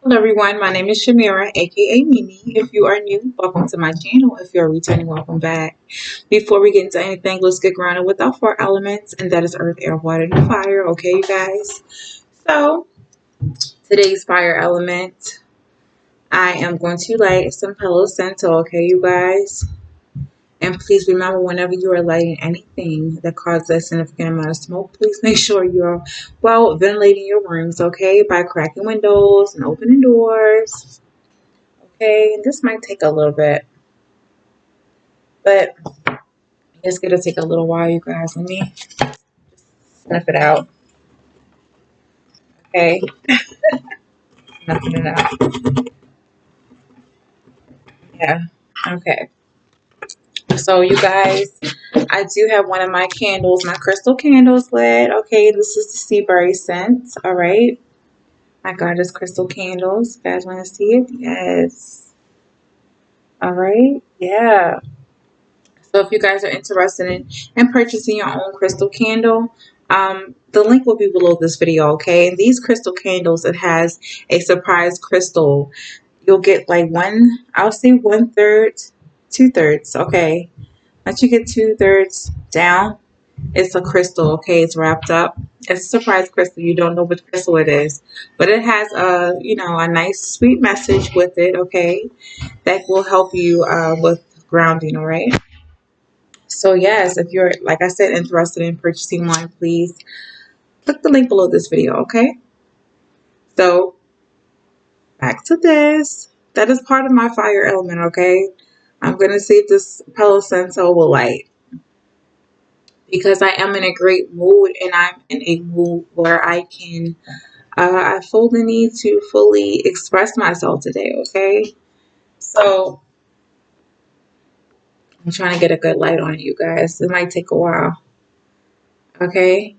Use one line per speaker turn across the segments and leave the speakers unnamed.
Hello everyone, my name is Shamira, aka Mimi. If you are new, welcome to my channel. If you're returning, welcome back. Before we get into anything, let's get grounded with our four elements, and that is earth, air, water, and fire. Okay, you guys? So, today's fire element, I am going to light some Palo Santo, okay, you guys? And please remember, whenever you are lighting anything that causes a significant amount of smoke, please make sure you're well ventilating your rooms, okay, by cracking windows and opening doors. Okay, this might take a little bit, but it's gonna take a little while, you guys. Let me sniff it out. Okay, sniffing it out. Yeah. Okay. So you guys, I do have one of my candles, my crystal candles lit. Okay, this is the sea berry scent. All right. My goddess crystal candles. You guys want to see it? Yes. All right. Yeah. So if you guys are interested in purchasing your own crystal candle, the link will be below this video, okay? And these crystal candles, it has a surprise crystal. You'll get like one, I'll say 1/3, 2/3, okay? Once you get 2/3 down, it's a crystal, okay? It's wrapped up. It's a surprise crystal. You don't know which crystal it is. But it has a nice sweet message with it, okay? That will help you with grounding, all right? So yes, if you're, like I said, interested in purchasing one, please click the link below this video, okay? So back to this. That is part of my fire element, okay? I'm going to see if this Palo Santo will light because I am in a great mood and I'm in a mood where I feel the need to fully express myself today, okay? So I'm trying to get a good light on it, you guys. It might take a while, okay?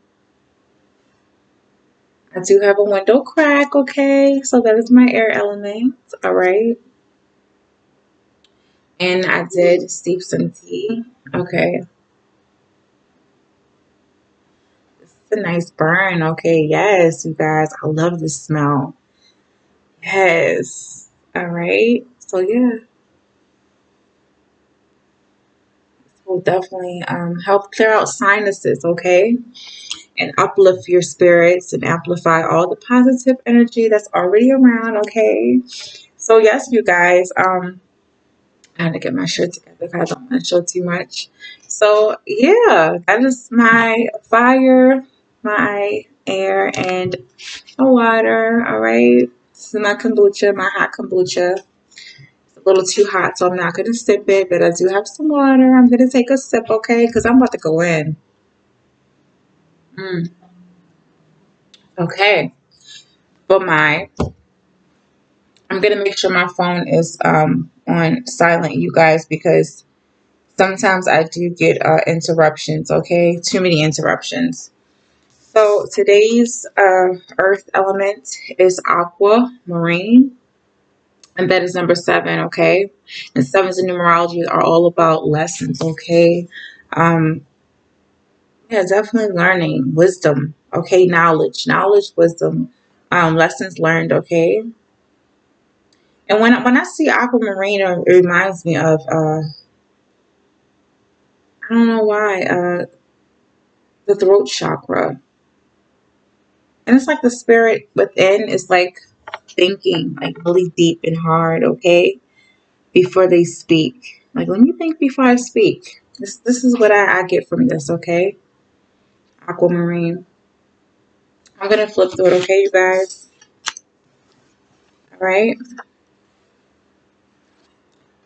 I do have a window crack, okay? So that is my air element, all right? And I did steep some tea, okay? This is a nice burn, okay? Yes, you guys, I love this smell. Yes, all right? So yeah, this will definitely help clear out sinuses, okay? And uplift your spirits and amplify all the positive energy that's already around, okay? So yes, you guys, I had to get my shirt together because I don't want to show too much. So yeah, that is my fire, my air, and my water. All right. This is my kombucha, my hot kombucha. It's a little too hot, so I'm not gonna sip it, but I do have some water. I'm gonna take a sip, okay? Because I'm about to go in. Mm, okay. For my, I'm gonna make sure my phone is on silent, you guys, because sometimes I do get interruptions, okay? Too many interruptions. So today's earth element is aquamarine, and that is number 7, okay? And sevens in numerology are all about lessons, okay? Um, yeah, definitely learning, wisdom, okay? Knowledge, wisdom, lessons learned, okay? And when I see aquamarine, it reminds me of I don't know why the throat chakra. And it's like the spirit within is like thinking like really deep and hard, okay, before they speak. Like, let me think before I speak. This is what I get from this, okay? Aquamarine. I'm gonna flip through it, okay, you guys? All right.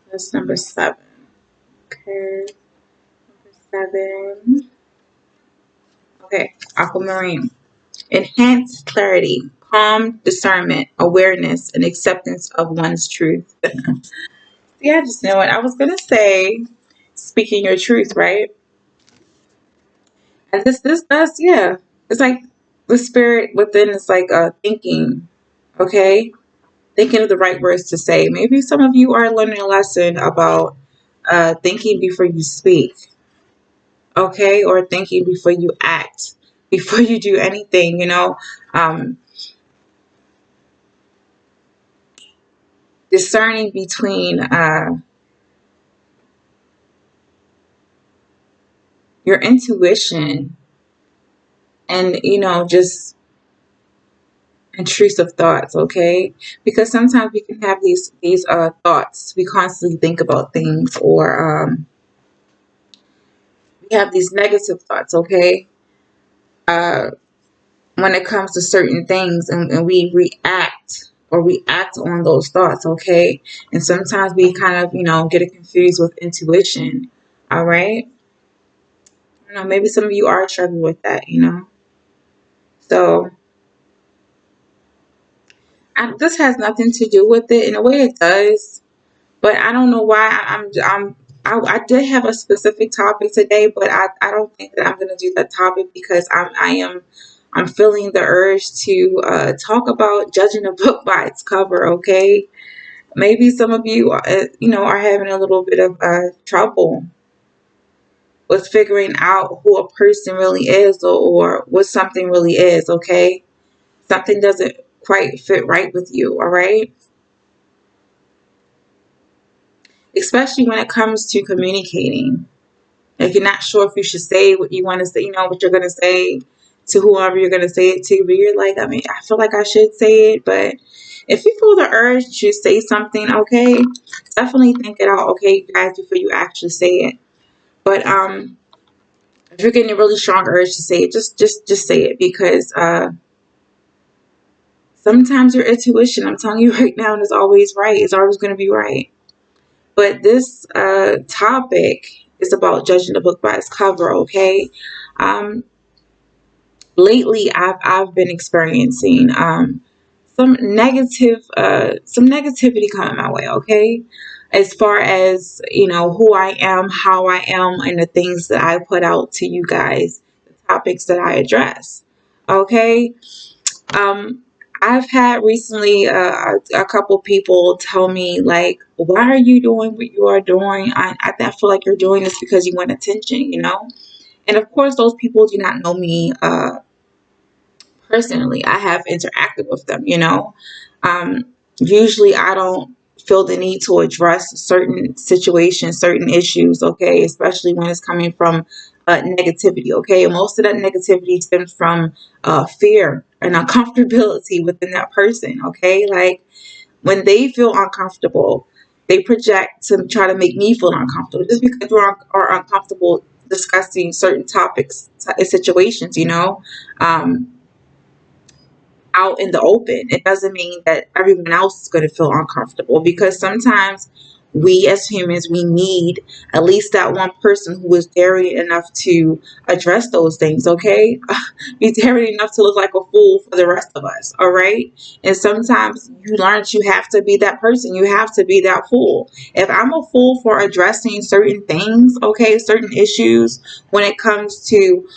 That's number 7. Okay. Number 7. Okay. Aquamarine. Enhanced clarity, calm discernment, awareness, and acceptance of one's truth. Yeah, I just know it. I was gonna say speaking your truth, right? And this does, yeah. It's like the spirit within is like thinking, okay? Thinking of the right words to say. Maybe some of you are learning a lesson about thinking before you speak, okay? Or thinking before you act, before you do anything, you know? Um, discerning between your intuition and, just intrusive thoughts, okay? Because sometimes we can have these thoughts. We constantly think about things, or we have these negative thoughts, okay? Uh, when it comes to certain things, and we react on those thoughts, okay? And sometimes we kind of, get it confused with intuition, all right? Maybe some of you are struggling with that. So this has nothing to do with it. In a way, it does, but I don't know why I did have a specific topic today, but I don't think that I'm gonna do that topic because I'm feeling the urge to talk about judging a book by its cover. Okay, maybe some of you are having a little bit of trouble with figuring out who a person really is, or what something really is. Okay, something doesn't quite fit right with you. All right. Especially when it comes to communicating. Like, you're not sure if you should say what you want to say, what you're going to say to whoever you're going to say it to, but you're like, I mean, I feel like I should say it, but if you feel the urge to say something, okay, definitely think it out, okay, guys, before you actually say it. But if you're getting a really strong urge to say it, just say it, because sometimes your intuition, I'm telling you right now, is always right. It's always going to be right. But this topic is about judging the book by its cover, okay? Um, lately, I've been experiencing some negativity coming my way, okay? As far as who I am, how I am, and the things that I put out to you guys, the topics that I address, okay? Um, I've had recently a couple people tell me, like, why are you doing what you are doing? I feel like you're doing this because you want attention. And of course, those people do not know me personally. I have interacted with them. Um, usually, I don't feel the need to address certain situations, certain issues, okay, especially when it's coming from negativity, okay. And most of that negativity stems from fear and uncomfortability within that person, okay. Like, when they feel uncomfortable, they project to try to make me feel uncomfortable just because we are uncomfortable discussing certain topics, situations. Um, out in the open. It doesn't mean that everyone else is going to feel uncomfortable, because sometimes we as humans, we need at least that one person who is daring enough to address those things, okay? Be daring enough to look like a fool for the rest of us, all right? And sometimes you learn that you have to be that person. You have to be that fool. If I'm a fool for addressing certain things, okay, certain issues when it comes to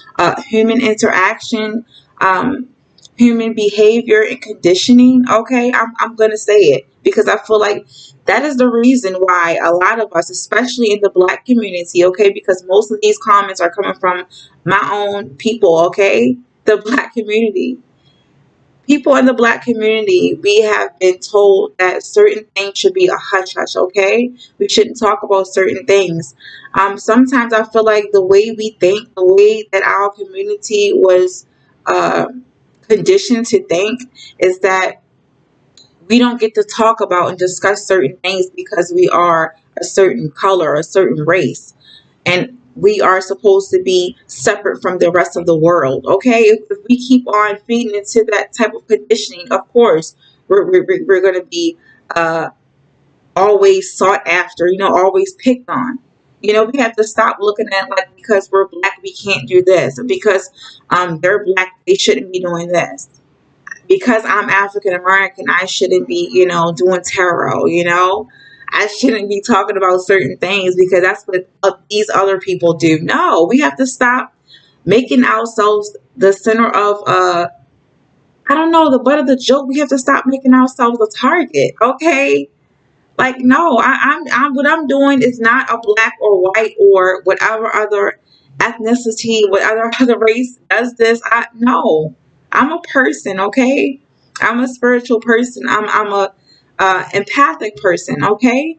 human interaction, um, human behavior and conditioning, okay, I'm going to say it, because I feel like that is the reason why a lot of us, especially in the black community, okay, because most of these comments are coming from my own people, okay, the black community. People in the black community, we have been told that certain things should be a hush hush, okay? We shouldn't talk about certain things. Sometimes I feel like the way we think, the way that our community was uh, conditioned to think, is that we don't get to talk about and discuss certain things because we are a certain color, a certain race, and we are supposed to be separate from the rest of the world. Okay, if we keep on feeding into that type of conditioning, of course, we're going to be uh, always sought after, always picked on. We have to stop looking at, like, because we're black, we can't do this. Because they're black, they shouldn't be doing this. Because I'm African American, I shouldn't be, doing tarot. I shouldn't be talking about certain things because that's what these other people do. No, we have to stop making ourselves the center of, I don't know, the butt of the joke. We have to stop making ourselves a target, okay? Like, no, I'm what I'm doing is not a black or white or whatever other ethnicity, whatever other race does this. No, I'm a person, okay? I'm a spiritual person. I'm a empathic person, okay?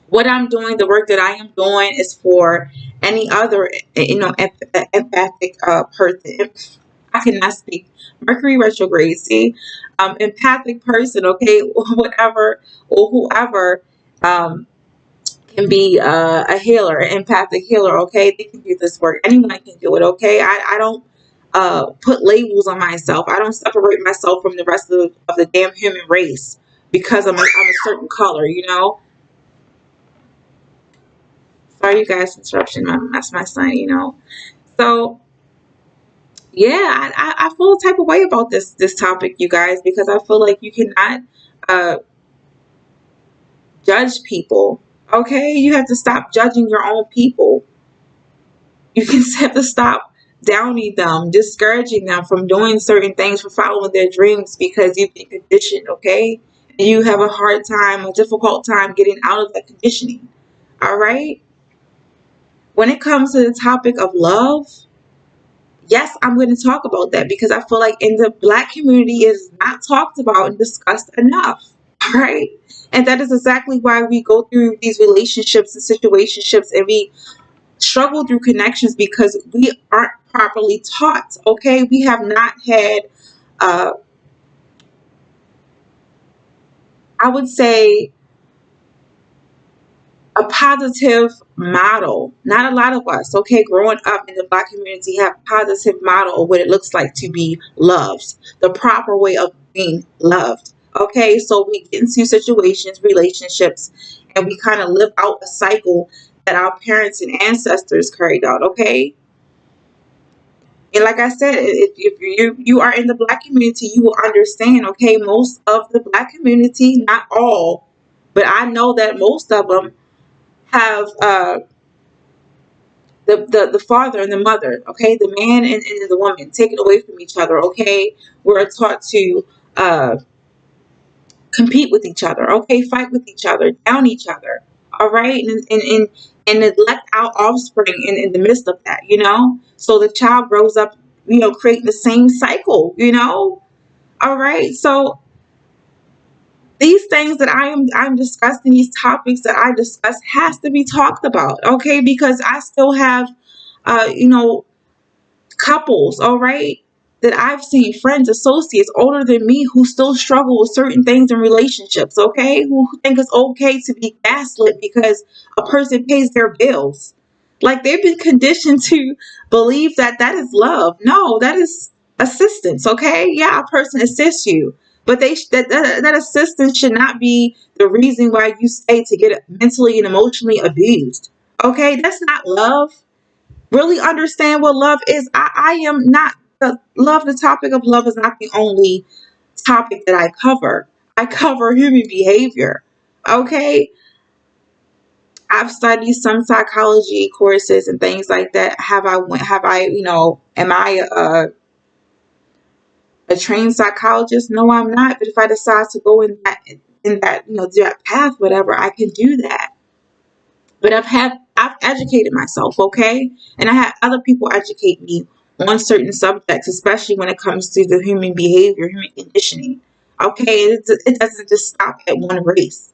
What I'm doing, the work that I am doing is for any other, empathic person. I cannot speak. Mercury retrograde, see? Empathic person, okay? Whatever or whoever um, can be a healer, an empathic healer, okay? They can do this work. Anyone can do it, okay? I don't put labels on myself. I don't separate myself from the rest of the damn human race because I'm a certain color, you know? Sorry, you guys, interruption. That's my son, you know? So, yeah, I feel a type of way about this topic, you guys, because I feel like you cannot uh, judge people, okay? You have to stop judging your own people. You can have to stop downing them, discouraging them from doing certain things, from following their dreams because you've been conditioned, okay? And you have a hard time, a difficult time getting out of that conditioning, all right? When it comes to the topic of love, yes, I'm going to talk about that because I feel like in the Black community it is not talked about and discussed enough, all right? And that is exactly why we go through these relationships and situationships and we struggle through connections because we aren't properly taught, okay? We have not had, uh, I would say, a positive model. Not a lot of us, okay, growing up in the Black community have positive model of what it looks like to be loved, the proper way of being loved, okay? So we get into situations, relationships, and we kind of live out a cycle that our parents and ancestors carried out, okay? And like I said, if you are in the Black community, you will understand. Okay, most of the Black community, not all, but I know that most of them have the father and the mother. Okay, the man and the woman taken away from each other. Okay, we're taught to uh, compete with each other. Okay, fight with each other, down each other. All right, and neglect our offspring in the midst of that. You know, so the child grows up, you know, creating the same cycle. You know, all right. So these things that I'm discussing, these topics that I discuss, has to be talked about. Okay, because I still have, you know, couples, all right, that I've seen, friends, associates older than me who still struggle with certain things in relationships, okay, who think it's okay to be gaslit because a person pays their bills. Like they've been conditioned to believe that that is love. No, that is assistance, okay? Yeah, a person assists you, but that assistance should not be the reason why you stay to get mentally and emotionally abused. Okay, that's not love. Really understand what love is. I am not the topic of love is not the only topic that I cover. I cover human behavior. Okay. I've studied some psychology courses and things like that. Am I a trained psychologist? No, I'm not. But if I decide to go in that, do that path, whatever, I can do that. But I've educated myself, okay? And I had other people educate me on certain subjects, especially when it comes to the human behavior, human conditioning. Okay, it doesn't just stop at one race.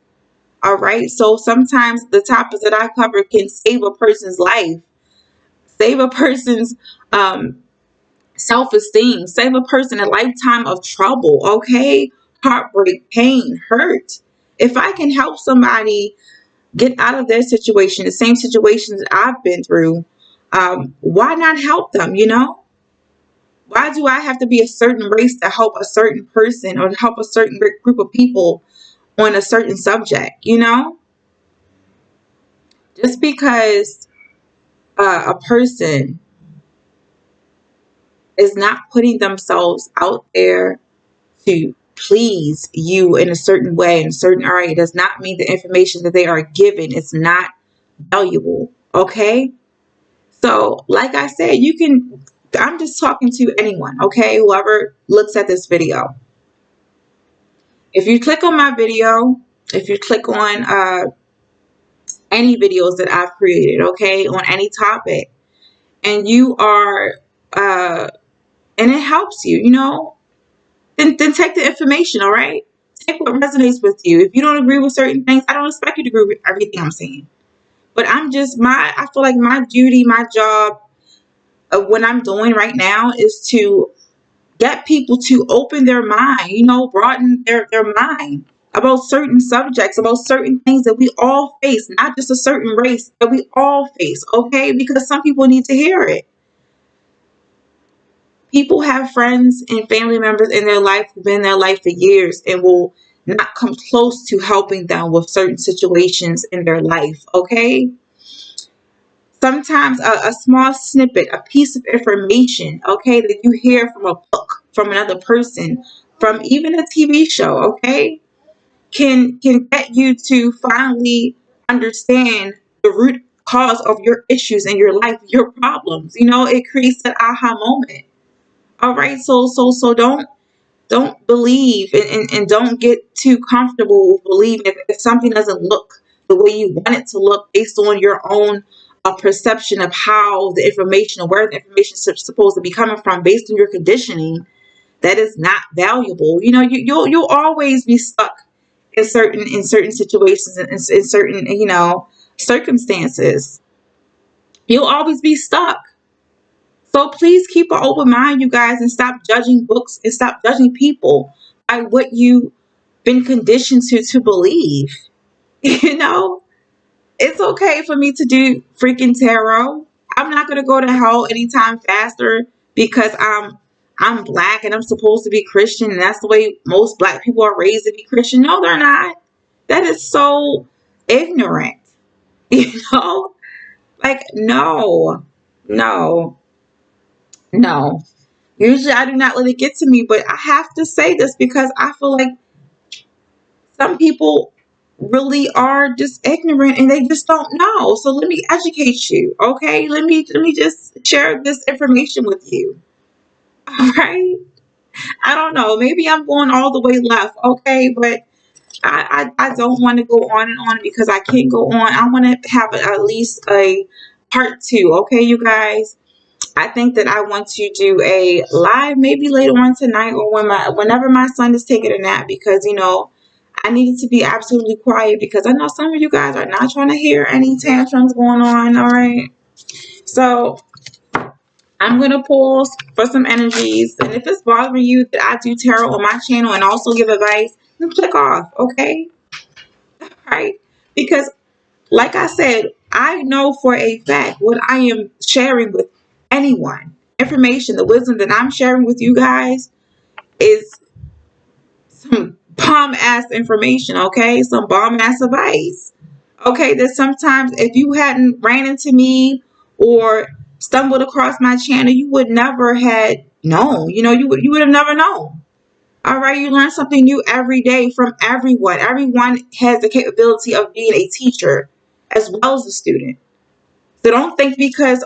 All right. So sometimes the topics that I cover can save a person's life, save a person's self-esteem, save a person a lifetime of trouble. Okay, heartbreak, pain, hurt. If I can help somebody get out of their situation, the same situations I've been through, why not help them? You know, why do I have to be a certain race to help a certain person or to help a certain group of people on a certain subject? You know, just because a person is not putting themselves out there to please you in a certain way, in a certain area, does not mean the information that they are given is not valuable. Okay. So, like I said, I'm just talking to anyone, okay? Whoever looks at this video. If you click on my video, if you click on any videos that I've created, okay, on any topic, and you are, and it helps you, then take the information, all right? take what resonates with you. If you don't agree with certain things, I don't expect you to agree with everything I'm saying. But I feel like my duty, my job, what I'm doing right now is to get people to open their mind, broaden their mind about certain subjects, about certain things that we all face, not just a certain race, that we all face, okay? Because some people need to hear it. People have friends and family members in their life who've been in their life for years and will not come close to helping them with certain situations in their life, okay? Sometimes a small snippet, a piece of information, okay, that you hear from a book, from another person, from even a TV show, okay, can get you to finally understand the root cause of your issues in your life, your problems. It creates that aha moment. All right, so don't believe and don't get too comfortable with believing if something doesn't look the way you want it to look based on your own perception of how the information or where the information is supposed to be coming from based on your conditioning. That is not valuable. You'll always be stuck in certain situations and in certain circumstances. You'll always be stuck. So please keep an open mind, you guys, and stop judging books and stop judging people by what you've been conditioned to believe. You know, it's okay for me to do freaking tarot. I'm not gonna go to hell anytime faster because I'm black and I'm supposed to be Christian and that's the way most black people are raised to be Christian. No, they're not. That is so ignorant. You know? Like no, no. Usually I do not let it get to me, but I have to say this because I feel like some people really are just ignorant and they just don't know. So let me educate you, okay? Let me just share this information with you. All right? I don't know. Maybe I'm going all the way left, okay? But I don't want to go on and on because I can't go on. I want to have at least a part two, okay, you guys? I think that I want to do a live maybe later on tonight or whenever my son is taking a nap because I needed to be absolutely quiet because I know some of you guys are not trying to hear any tantrums going on. All right. So I'm gonna pause for some energies. And if it's bothering you that I do tarot on my channel and also give advice, then click off, okay? Right? Because like I said, I know for a fact what I am sharing with anyone. Information, the wisdom that I'm sharing with you guys is some bomb ass information, okay? Some bomb ass advice. Okay, that sometimes if you hadn't ran into me or stumbled across my channel, you would never had known. You would have never known. All right, you learn something new every day from everyone. Everyone has the capability of being a teacher as well as a student. So don't think because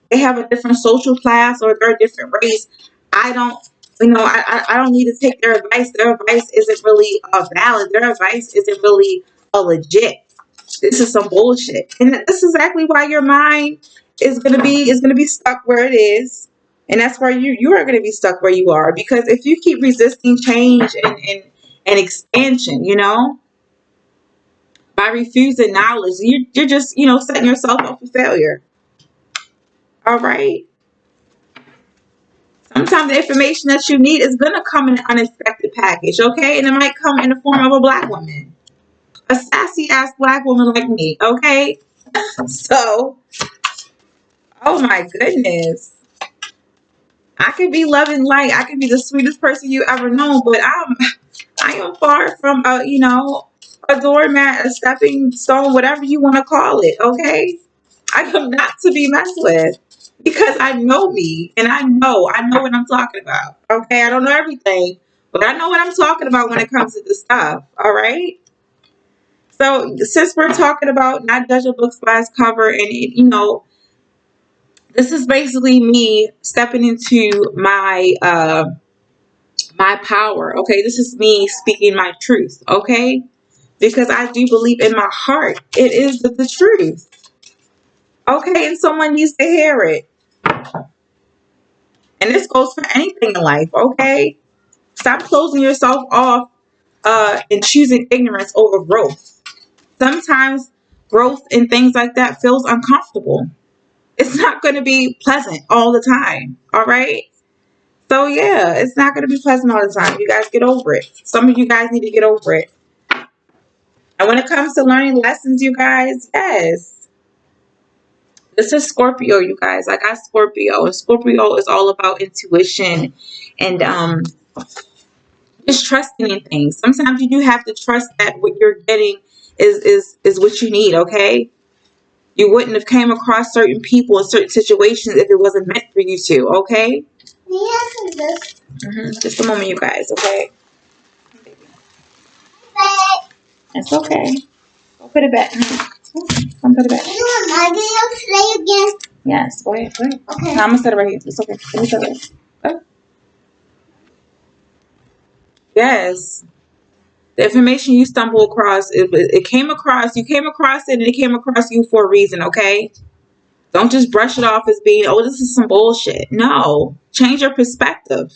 they have a different social class or they're a different race, I don't I don't need to take their advice. Their advice isn't really valid. Their advice isn't really a legit. This is some bullshit. And this is exactly why your mind is gonna be stuck where it is. And that's why you are gonna be stuck where you are. Because if you keep resisting change and expansion, by refusing knowledge, you're just, setting yourself up for failure. All right. Sometimes the information that you need is gonna come in an unexpected package, okay? And it might come in the form of a black woman. A sassy ass black woman like me, okay? So, oh my goodness. I could be loving light. I could be the sweetest person you ever known, but I am far from a doormat, a stepping stone, whatever you want to call it, okay? I am not to be messed with because I know me and I know what I'm talking about. Okay, I don't know everything, but I know what I'm talking about when it comes to this stuff. All right. So since we're talking about not judging books by its cover, and this is basically me stepping into my power. Okay, this is me speaking my truth. Okay, because I do believe in my heart it is the truth. Okay, and someone needs to hear it. And this goes for anything in life. Okay, stop closing yourself off and choosing ignorance over growth. Sometimes growth and things like that feels uncomfortable. It's not going to be pleasant all the time. All right. So yeah, it's not going to be pleasant all the time. You guys get over it. Some of you guys need to get over it. And when it comes to learning lessons, you guys, yes. This is Scorpio, you guys. I got Scorpio. And Scorpio is all about intuition and just trusting in things. Sometimes you do have to trust that what you're getting is what you need, okay? You wouldn't have came across certain people in certain situations if it wasn't meant for you to, okay? Just a moment, you guys, okay? It's okay. Go put it back. Come put it back. Am I going to play again? Yes, go ahead. Go ahead. Okay. No, I'm going to set it right here. It's okay. Let me set it. Oh. Yes. The information you stumble across, it came across, you came across it and it came across you for a reason, okay? Don't just brush it off as being, oh, this is some bullshit. No. Change your perspective.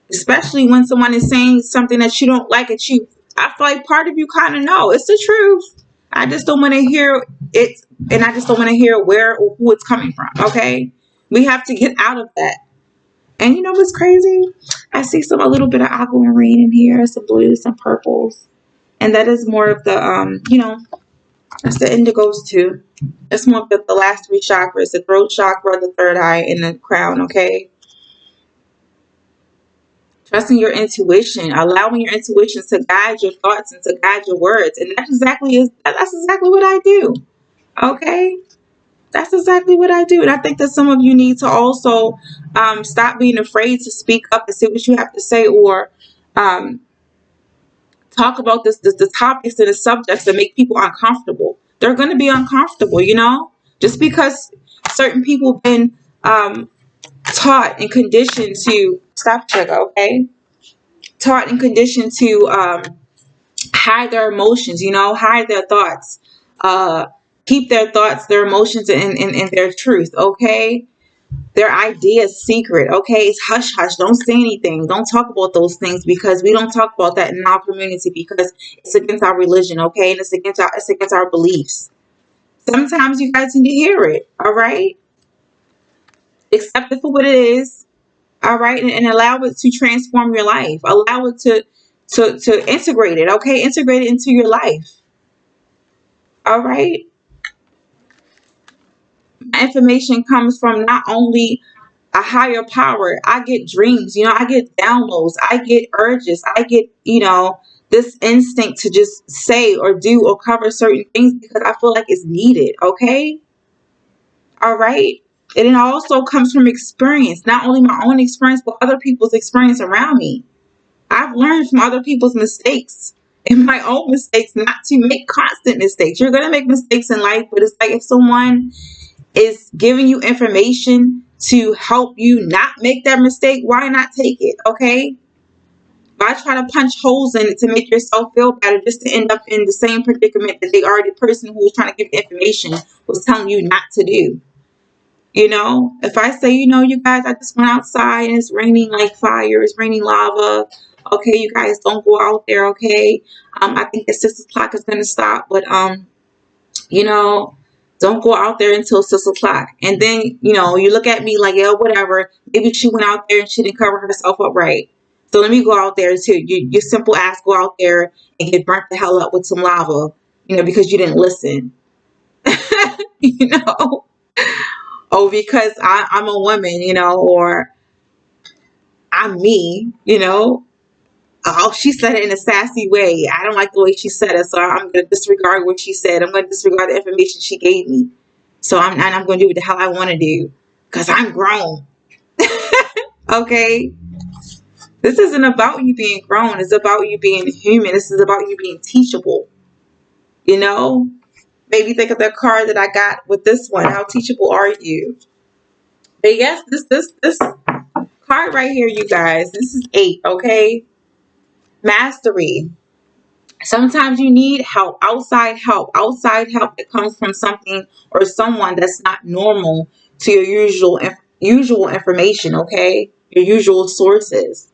Especially when someone is saying something that you don't like, I feel like part of you kind of know. It's the truth. I just don't want to hear it, and I just don't want to hear where or who it's coming from, okay? We have to get out of that. And you know what's crazy? I see a little bit of aquamarine in here, some blues, some purples. And that is more of the, that's the indigos too. It's more of the last three chakras, the throat chakra, the third eye, and the crown, okay? Trusting your intuition, allowing your intuition to guide your thoughts and to guide your words. And that's exactly what I do. Okay? That's exactly what I do. And I think that some of you need to also stop being afraid to speak up and say what you have to say, or talk about the topics and the subjects that make people uncomfortable. They're going to be uncomfortable, just because certain people have been taught and conditioned to stop sugar, okay? Taught and conditioned to hide their emotions, hide their thoughts, keep their thoughts, their emotions, and their truth, okay? Their ideas secret, okay? It's hush hush. Don't say anything. Don't talk about those things, because we don't talk about that in our community, because it's against our religion, okay? And it's against our beliefs. Sometimes you guys need to hear it, all right? Accept it for what it is, all right? And allow it to transform your life. Allow it to integrate it, okay? Integrate it into your life, all right? Information comes from not only a higher power. I get dreams, I get downloads, I get urges, I get, this instinct to just say or do or cover certain things because I feel like it's needed, okay? All right? And it also comes from experience, not only my own experience, but other people's experience around me. I've learned from other people's mistakes and my own mistakes not to make constant mistakes. You're going to make mistakes in life, but it's like if someone is giving you information to help you not make that mistake, why not take it, okay? Why try to punch holes in it to make yourself feel better just to end up in the same predicament that the person who was trying to give you information was telling you not to do? If I say, you guys, I just went outside and it's raining like fire, it's raining lava. Okay, you guys don't go out there, okay? I think at 6 o'clock is going to stop, but, don't go out there until 6 o'clock. And then, you look at me like, yeah, whatever. Maybe she went out there and she didn't cover herself up right. So let me go out there too. Your simple ass go out there and get burnt the hell up with some lava, because you didn't listen. Oh, because I'm a woman, or I'm me, Oh, she said it in a sassy way. I don't like the way she said it, so I'm going to disregard what she said. I'm going to disregard the information she gave me. So I'm going to do what the hell I want to do because I'm grown. Okay? This isn't about you being grown. It's about you being human. This is about you being teachable. Maybe think of the card that I got with this one. How teachable are you? But yes, this card right here, you guys, this is 8, okay? Mastery. Sometimes you need help, outside help that comes from something or someone that's not normal to your usual information, okay? Your usual sources.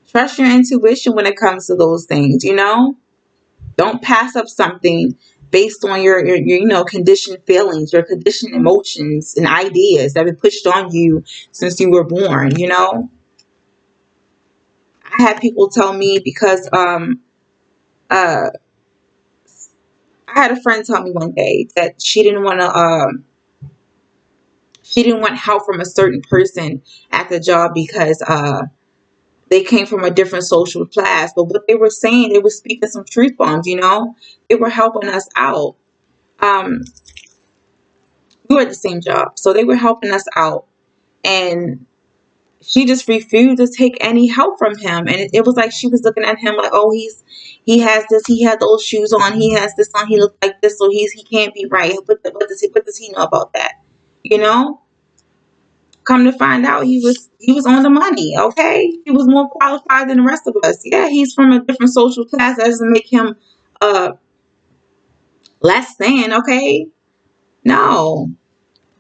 Trust your intuition when it comes to those things, you know? Don't pass up something based on your conditioned feelings, your conditioned emotions and ideas that have been pushed on you since you were born, you know? I had people tell me because uh I had a friend tell me one day that she didn't want help from a certain person at the job because they came from a different social class. But what they were saying, they were speaking some truth bombs, you know? They were helping us out. Um, we were at the same job. So they were helping us out. And she just refused to take any help from him. And it was like she was looking at him like, oh, he has this, he has those shoes on, he has this on, he looks like this, so he can't be right. What does he know about that? You know? Come to find out, he was on the money. Okay, he was more qualified than the rest of us. Yeah, he's from a different social class. That doesn't make him uh less than. Okay, no.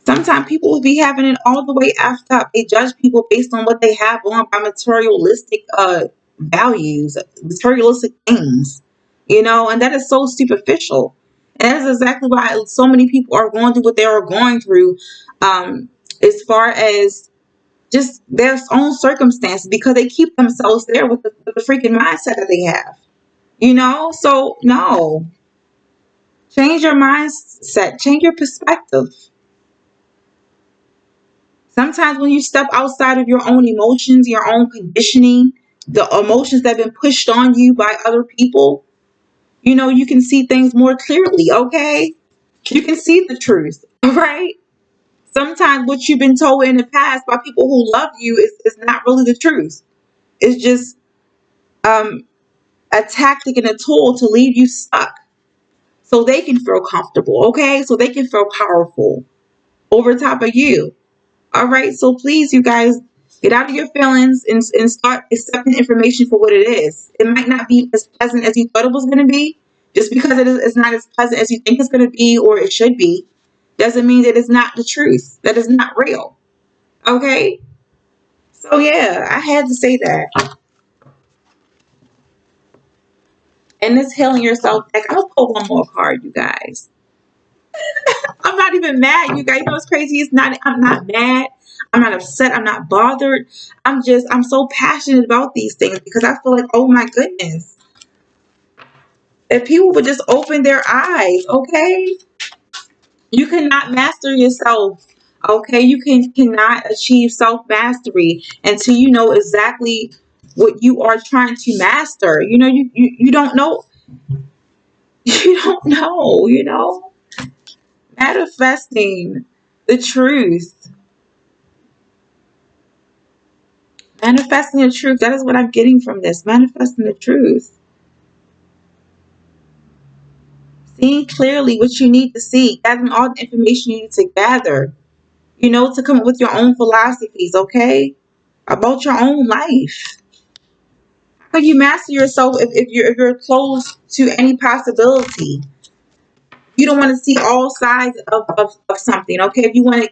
Sometimes people will be having it all the way effed up. They judge people based on what they have on by materialistic values, materialistic things. You know, and that is so superficial. And that is exactly why so many people are going through what they are going through. As far as just their own circumstances because they keep themselves there with the freaking mindset that they have. You know? So, no. Change your mindset, change your perspective. Sometimes when you step outside of your own emotions, your own conditioning, the emotions that have been pushed on you by other people, you know, you can see things more clearly, okay? You can see the truth, right? Sometimes what you've been told in the past by people who love you is not really the truth. It's just um, a tactic and a tool to leave you stuck so they can feel comfortable, okay? So they can feel powerful over top of you. All right. So please, you guys, get out of your feelings and start accepting information for what it is. It might not be as pleasant as you thought it was going to be. Just because it's not as pleasant as you think it's going to be or it should be, doesn't mean that it's not the truth. That is not real. Okay. So yeah, I had to say that. And this healing yourself deck, I'll pull one more card, you guys. I'm not even mad, you guys. You know what's crazy? I'm not mad. I'm not upset. I'm not bothered. I'm so passionate about these things because I feel like, oh my goodness. If people would just open their eyes, okay? You cannot master yourself. Okay? Cannot achieve self-mastery until you know exactly what you are trying to master. You know, you don't know. You don't know, you know? Manifesting the truth. Manifesting the truth. That is what I'm getting from this. Manifesting the truth. Seeing clearly what you need to see. Gathering all the information you need to gather. You know, to come up with your own philosophies, okay? About your own life. How can you master yourself if you're closed to any possibility? You don't want to see all sides of something, okay? If you want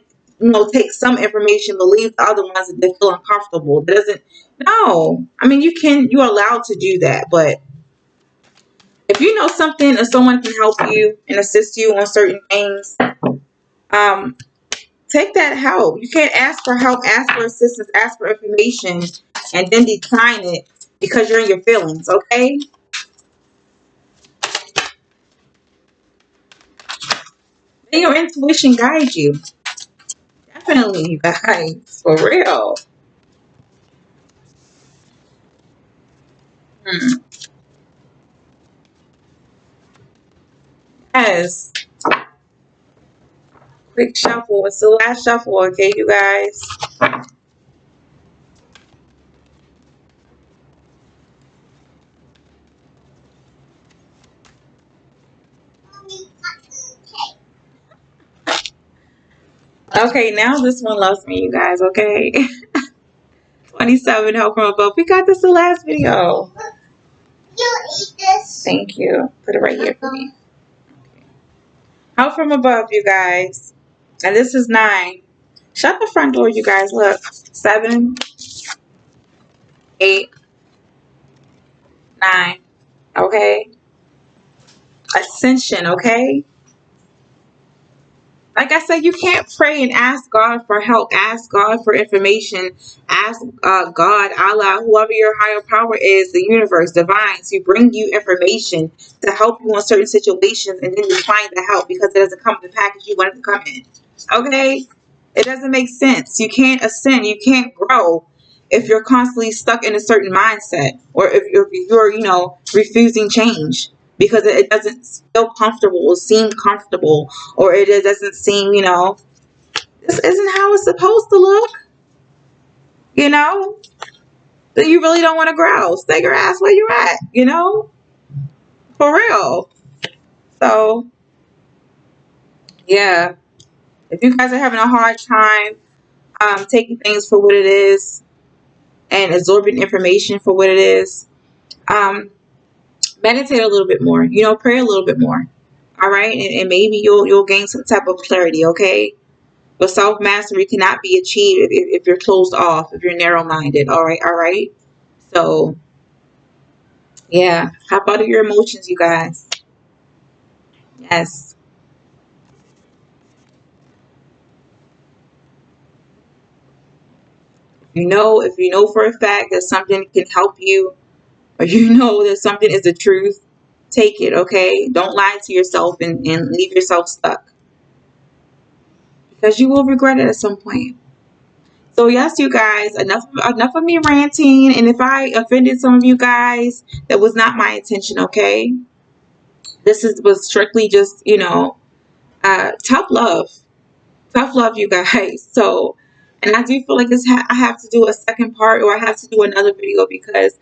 to, take some information, but leave the other ones that they feel uncomfortable. That doesn't, no. I mean, you're allowed to do that, but if you know something or someone can help you and assist you on certain things, um, take that help. You can't ask for help, ask for assistance, ask for information, and then decline it because you're in your feelings, okay? Let your intuition guide you. Definitely, you guys. For real. Hmm. Yes. Quick shuffle. It's the last shuffle, okay, you guys? Okay, now this one loves me, you guys, okay? 27, help from above. We got this the last video. You eat this. Thank you. Put it right here for me. Help from above, you guys. And this is 9. Shut the front door, you guys. Look. 7, 8, 9. Okay? Ascension, okay? Like I said, you can't pray and ask God for help. Ask God for information. Ask God, Allah, whoever your higher power is, the universe, divine, to bring you information to help you in certain situations, and then you find the help because it doesn't come in the package you want it to come in. Okay? It doesn't make sense. You can't ascend. You can't grow if you're constantly stuck in a certain mindset, or if you're, refusing change because it doesn't feel comfortable or seem comfortable, or it doesn't seem, this isn't how it's supposed to look, then you really don't want to grow. Stay your ass where you're at, for real. So, yeah, if you guys are having a hard time taking things for what it is and absorbing information for what it is, meditate a little bit more, pray a little bit more. All right, and maybe you'll gain some type of clarity. Okay, but self mastery cannot be achieved if you're closed off, if you're narrow minded. All right. So yeah, hop out of your emotions, you guys. Yes, if you know for a fact that something can help you, or you know that something is the truth, take it. Okay, don't lie to yourself and leave yourself stuck, because you will regret it at some point. So yes, you guys, enough of me ranting. And if I offended some of you guys, that was not my intention. Okay, was strictly just tough love, you guys. So, and I do feel like I have to do a second part, or I have to do another video, because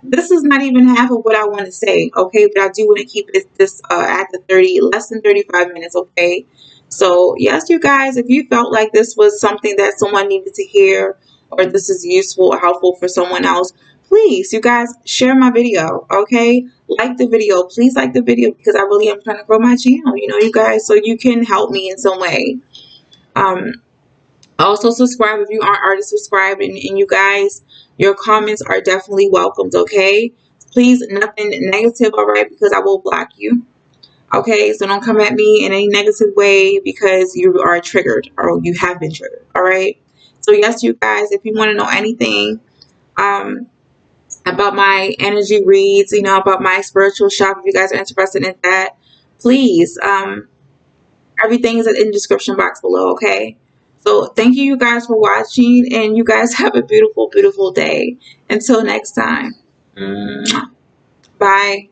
this is not even half of what I want to say, okay? But I do want to keep this at the less than 35 minutes, okay? So, yes, you guys, if you felt like this was something that someone needed to hear, or this is useful or helpful for someone else, please, you guys, share my video, okay? Like the video. Please like the video, because I really am trying to grow my channel, you guys, so you can help me in some way. Also subscribe if you aren't already subscribed, and you guys, your comments are definitely welcomed, okay? Please, nothing negative, all right, because I will block you. Okay, so don't come at me in a negative way because you are triggered, or you have been triggered, all right? So yes, you guys, if you want to know anything about my energy reads, about my spiritual shop, if you guys are interested in that, please, everything is in the description box below, okay? So thank you guys for watching, and you guys have a beautiful, beautiful day. Until next time. Bye.